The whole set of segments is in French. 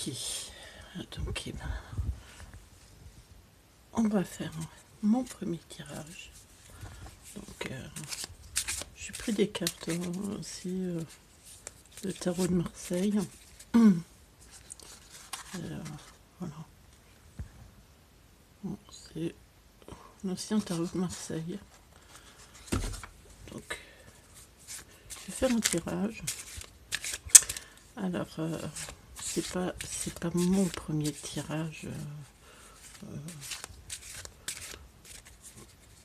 Ok, donc eh ben, on va faire mon premier tirage. Donc j'ai pris des cartes aussi, le tarot de Marseille. Voilà. Bon, c'est l'ancien tarot de Marseille. Donc je vais faire un tirage. Alors c'est pas mon premier tirage. De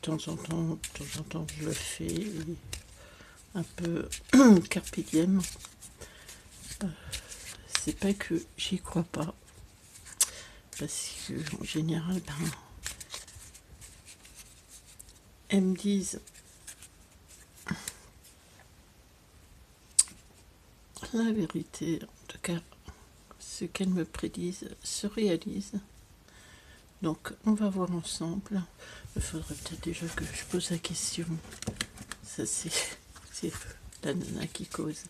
temps en temps, je le fais un peu carpe diem. C'est pas que j'y crois pas, parce que en général, elles me disent la vérité. En tout cas, ce qu'elles me prédisent se réalise. Donc, on va voir ensemble. Il faudrait peut-être déjà que je pose la question. Ça, c'est la nana qui cause.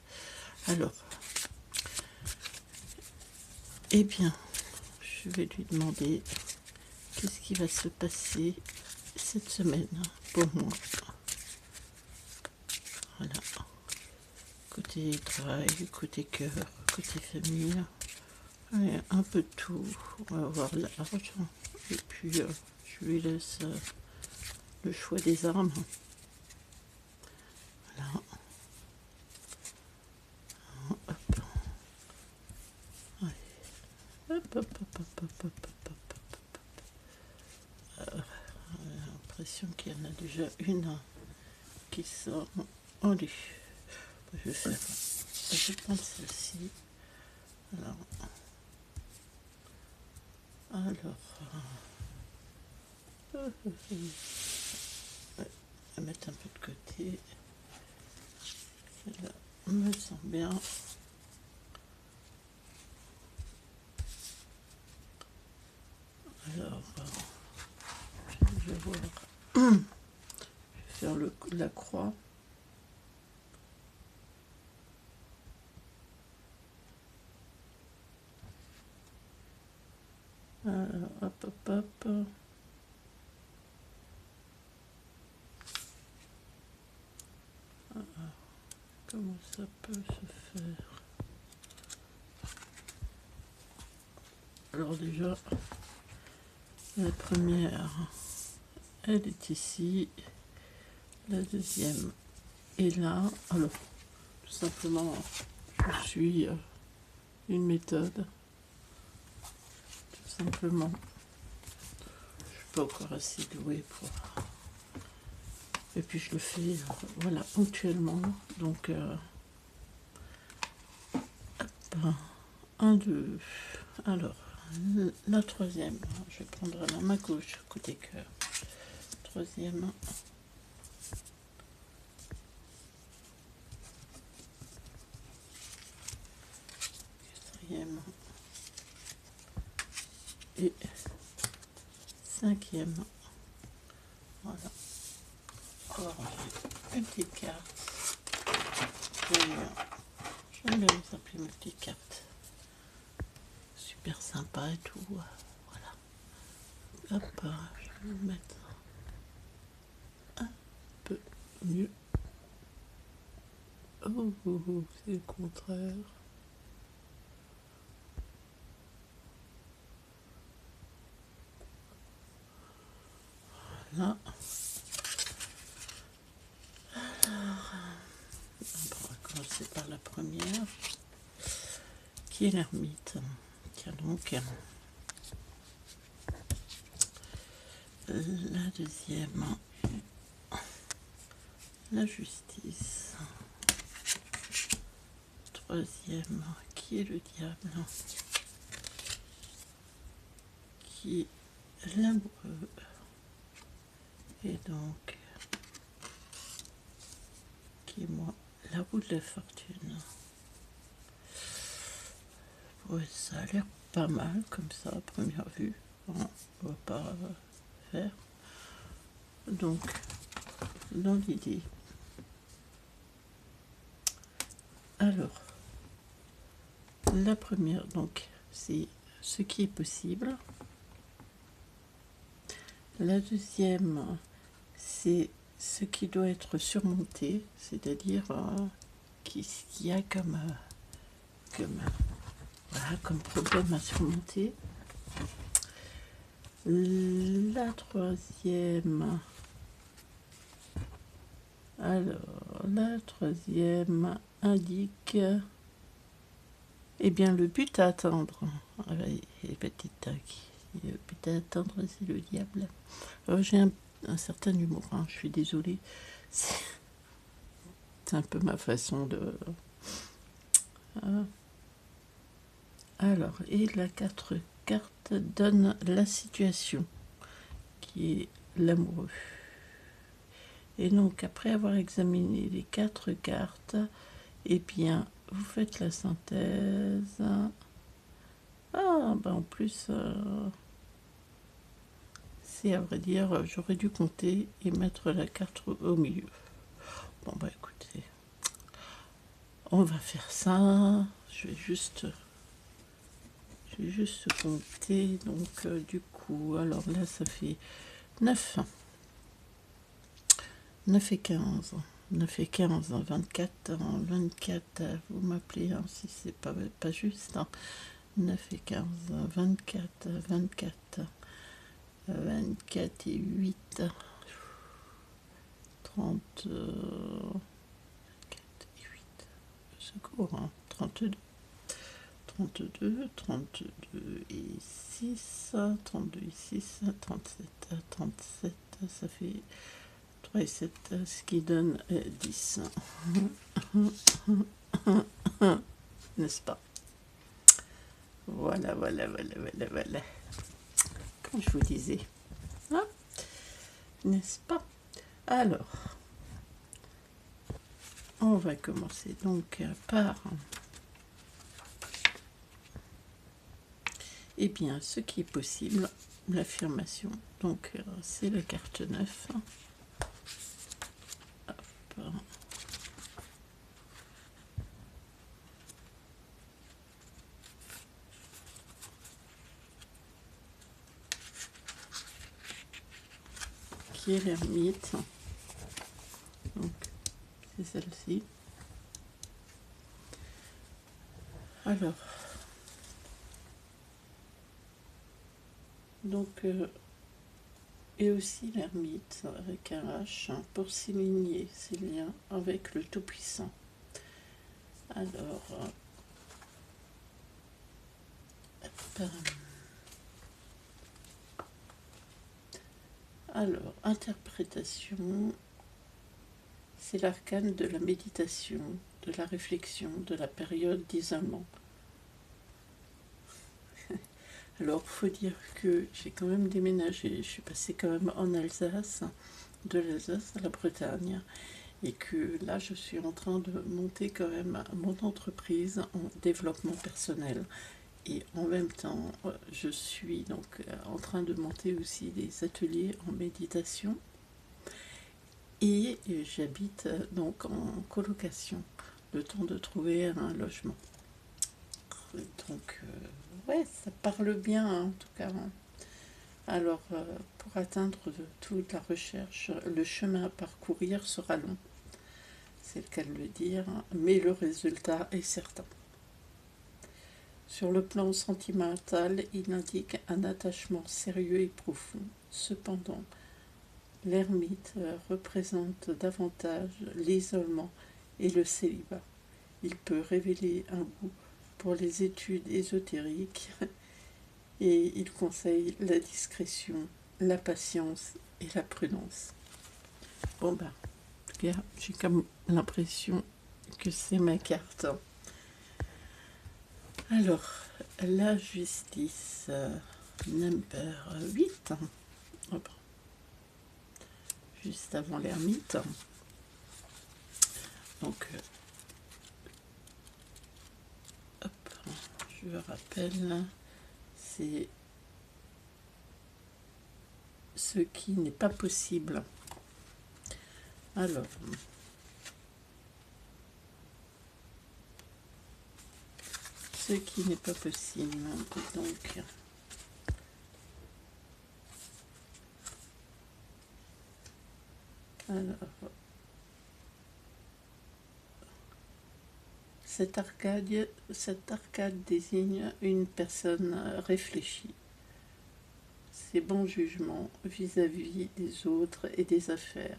Alors, eh bien, je vais lui demander qu'est-ce qui va se passer cette semaine pour moi. Voilà. Côté travail, côté cœur, côté famille. Ouais, un peu de tout. On va voir l'argent. Et puis, je lui laisse le choix des armes. Voilà. Hop. Ouais. Hop, hop, hop, hop, hop, hop, hop, hop. J'ai l'impression qu'il y en a déjà une qui sort. Allez, je vais faire. Je vais prendre celle-ci. Alors, ouais, je vais mettre un peu de côté. Celle-là me sent bien. Alors, je vais voir. Je vais faire la croix. Alors, hop, hop, hop. Comment ça peut se faire? Alors déjà, la première, elle est ici. La deuxième est là. Alors, tout simplement, je suis une méthode. Tout simplement. Je suis pas encore assez douée pour... Et puis je le fais, voilà, ponctuellement. Donc, hop, 1, 2. Alors, la troisième, je vais prendre la main gauche, côté cœur. Troisième. Quatrième. Et cinquième. Voilà. Alors, j'ai une petite carte. J'aime bien vous appeler mes petites cartes. Super sympa et tout. Voilà. Hop, je vais le mettre un peu mieux. Oh, oh, oh, c'est le contraire. Voilà. Alors, on va commencer par la première, qui est l'ermite. Tiens donc. La deuxième, la justice. Troisième, qui est le diable, qui est l'amoureux. Et donc, qui est moi, la roue de la fortune. Ouais, ça a l'air pas mal comme ça à première vue. Bon, on va pas faire. Donc, dans l'idée. Alors, la première, donc, c'est ce qui est possible. La deuxième, c'est ce qui doit être surmonté, c'est-à-dire qu'est-ce qu'il y a comme problème à surmonter. La troisième, indique bien le but à atteindre. Les petites tacs. Le but à atteindre, c'est le diable. J'ai un certain humour, hein, je suis désolée. C'est un peu ma façon de... Alors, et la 4 carte donne la situation, qui est l'amoureux. Et donc, après avoir examiné les 4 cartes, bien, vous faites la synthèse. En plus, c'est à vrai dire, j'aurais dû compter et mettre la carte au milieu. Bon, écoutez, on va faire ça. Je vais juste compter. Donc, du coup, alors là, ça fait 9. 9 et 15. 9 et 15, 24. 24, vous m'appelez hein, si c'est pas juste. 9 et 15, 24, 24. 24 et 8. 30. 24 et 8. Secours, hein, 32. 32, 32 et 6, 32 et 6, 37, 37, ça fait 3 et 7, ce qui donne 10. N'est-ce pas? Voilà. Comme je vous disais. Hein? N'est-ce pas? Alors, on va commencer donc par... bien, ce qui est possible, l'affirmation. Donc, c'est la carte 9. Hop. Qui est l'ermite. Donc, c'est celle-ci. Alors, donc, et aussi l'ermite avec un H pour signer ses liens avec le Tout-Puissant. Alors, interprétation, c'est l'arcane de la méditation, de la réflexion, de la période d'isolement. Alors, faut dire que j'ai quand même déménagé, je suis passée quand même en Alsace, de l'Alsace à la Bretagne, et que là, je suis en train de monter quand même mon entreprise en développement personnel. Et en même temps, je suis donc en train de monter aussi des ateliers en méditation. Et j'habite donc en colocation, le temps de trouver un logement. Donc, ouais, ça parle bien hein, en tout cas. Alors, pour atteindre toute la recherche, le chemin à parcourir sera long. C'est le cas de le dire, mais le résultat est certain. Sur le plan sentimental, il indique un attachement sérieux et profond. Cependant, l'ermite représente davantage l'isolement et le célibat. Il peut révéler un goût pour les études ésotériques et il conseille la discrétion, la patience et la prudence. En tout cas, j'ai comme l'impression que c'est ma carte. Alors, la justice, number 8, juste avant l'ermite. Donc, je me rappelle, c'est ce qui n'est pas possible. Alors, ce qui n'est pas possible. Donc, alors, cette arcade désigne une personne réfléchie. Ses bons jugements vis-à-vis des autres et des affaires.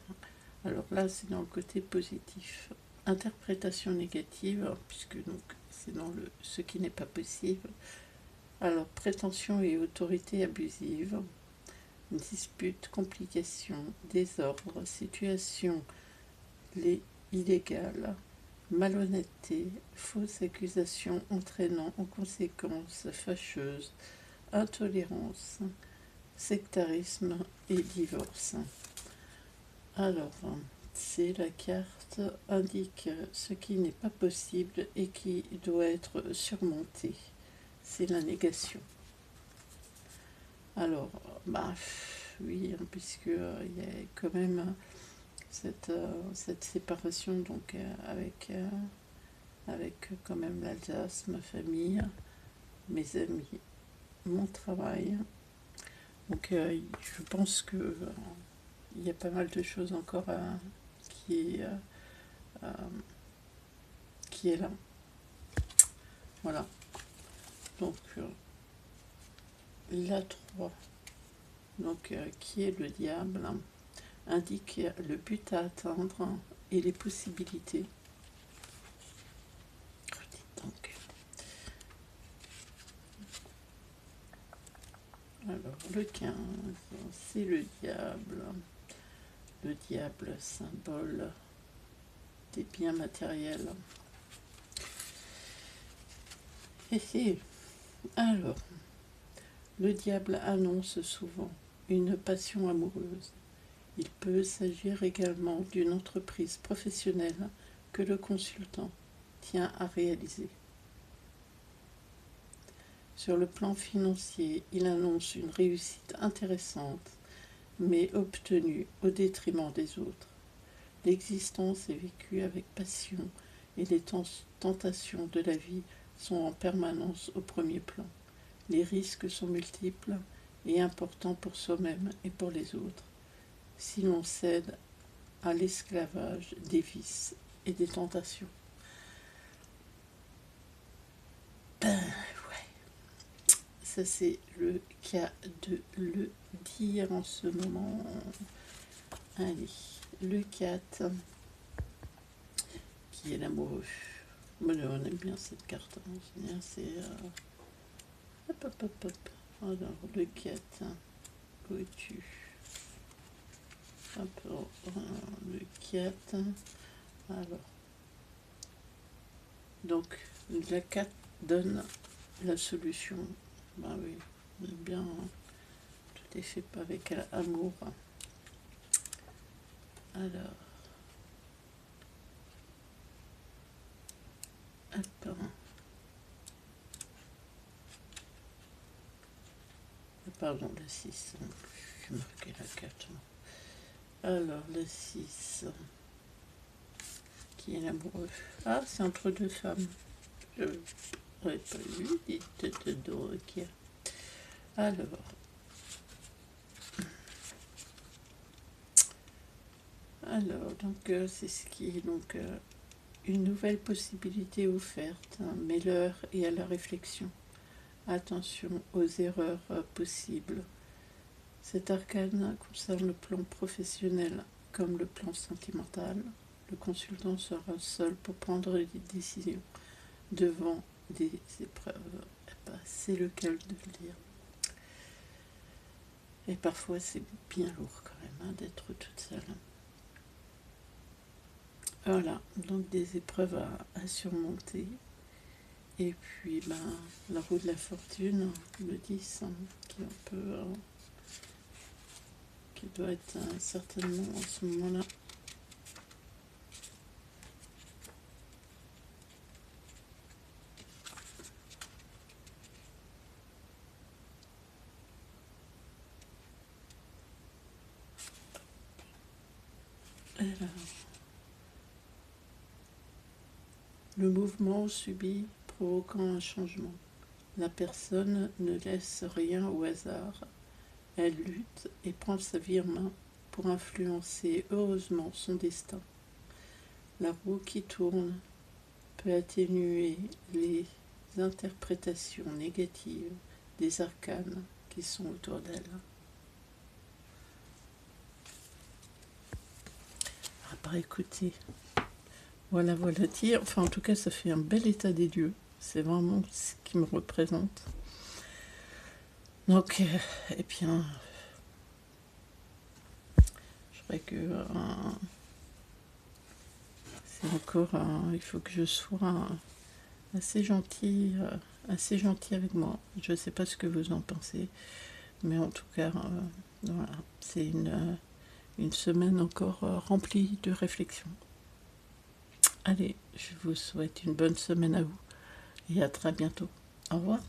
Alors là, c'est dans le côté positif. Interprétation négative, puisque donc c'est dans ce qui n'est pas possible. Alors, prétention et autorité abusive, dispute, complication, désordre, situation illégale, malhonnêteté, fausse accusation entraînant en conséquences fâcheuses, intolérance, sectarisme et divorce. Alors, c'est la carte indique ce qui n'est pas possible et qui doit être surmonté. C'est la négation. Alors, oui, puisque il y a quand même cette séparation donc avec quand même l'Alsace, ma famille, mes amis, mon travail. Donc je pense que il y a pas mal de choses encore qui est là. Voilà. Donc la 3, donc qui est le diable, indique le but à atteindre et les possibilités. Donc, alors le 15, c'est le diable. Le diable, symbole des biens matériels. Et alors, le diable annonce souvent une passion amoureuse. Il peut s'agir également d'une entreprise professionnelle que le consultant tient à réaliser. Sur le plan financier, il annonce une réussite intéressante, mais obtenue au détriment des autres. L'existence est vécue avec passion et les tentations de la vie sont en permanence au premier plan. Les risques sont multiples et importants pour soi-même et pour les autres, si l'on cède à l'esclavage des vices et des tentations. Ça, c'est le cas de le dire en ce moment. Allez, le 4, qui est l'amoureux. Bon, on aime bien cette carte. Hein. C'est... Alors, le 4, où es-tu? Le 4. Alors. Donc, la 4 donne la solution. Ben oui, on aime bien. Hein. Tout est fait avec amour. Alors. Attends. Pardon, la 6. J'ai marqué la 4. Alors, la 6. Qui est l'amoureux? Ah, c'est entre deux femmes. Je n'aurais pas vu, dites de requis. Alors. Donc, c'est ce qui est donc une nouvelle possibilité offerte, hein, mais l'heure est à la réflexion. Attention aux erreurs possibles. Cet arcane concerne le plan professionnel comme le plan sentimental. Le consultant sera seul pour prendre des décisions devant des épreuves. C'est le cas de le dire. Et parfois c'est bien lourd quand même hein, d'être toute seule. Voilà, donc des épreuves à surmonter. Et puis la roue de la fortune, le 10, hein, qui est un peu... qui doit être certainement en ce moment-là. Alors, le mouvement subit provoquant un changement. La personne ne laisse rien au hasard. Elle lutte et prend sa vie en main pour influencer heureusement son destin. La roue qui tourne peut atténuer les interprétations négatives des arcanes qui sont autour d'elle. Ah bah écoutez, voilà dit. Enfin en tout cas ça fait un bel état des lieux. C'est vraiment ce qui me représente. Donc, eh bien, je crois que c'est encore, il faut que je sois assez gentil avec moi. Je ne sais pas ce que vous en pensez, mais en tout cas, voilà, c'est une semaine encore remplie de réflexion. Allez, je vous souhaite une bonne semaine à vous et à très bientôt. Au revoir.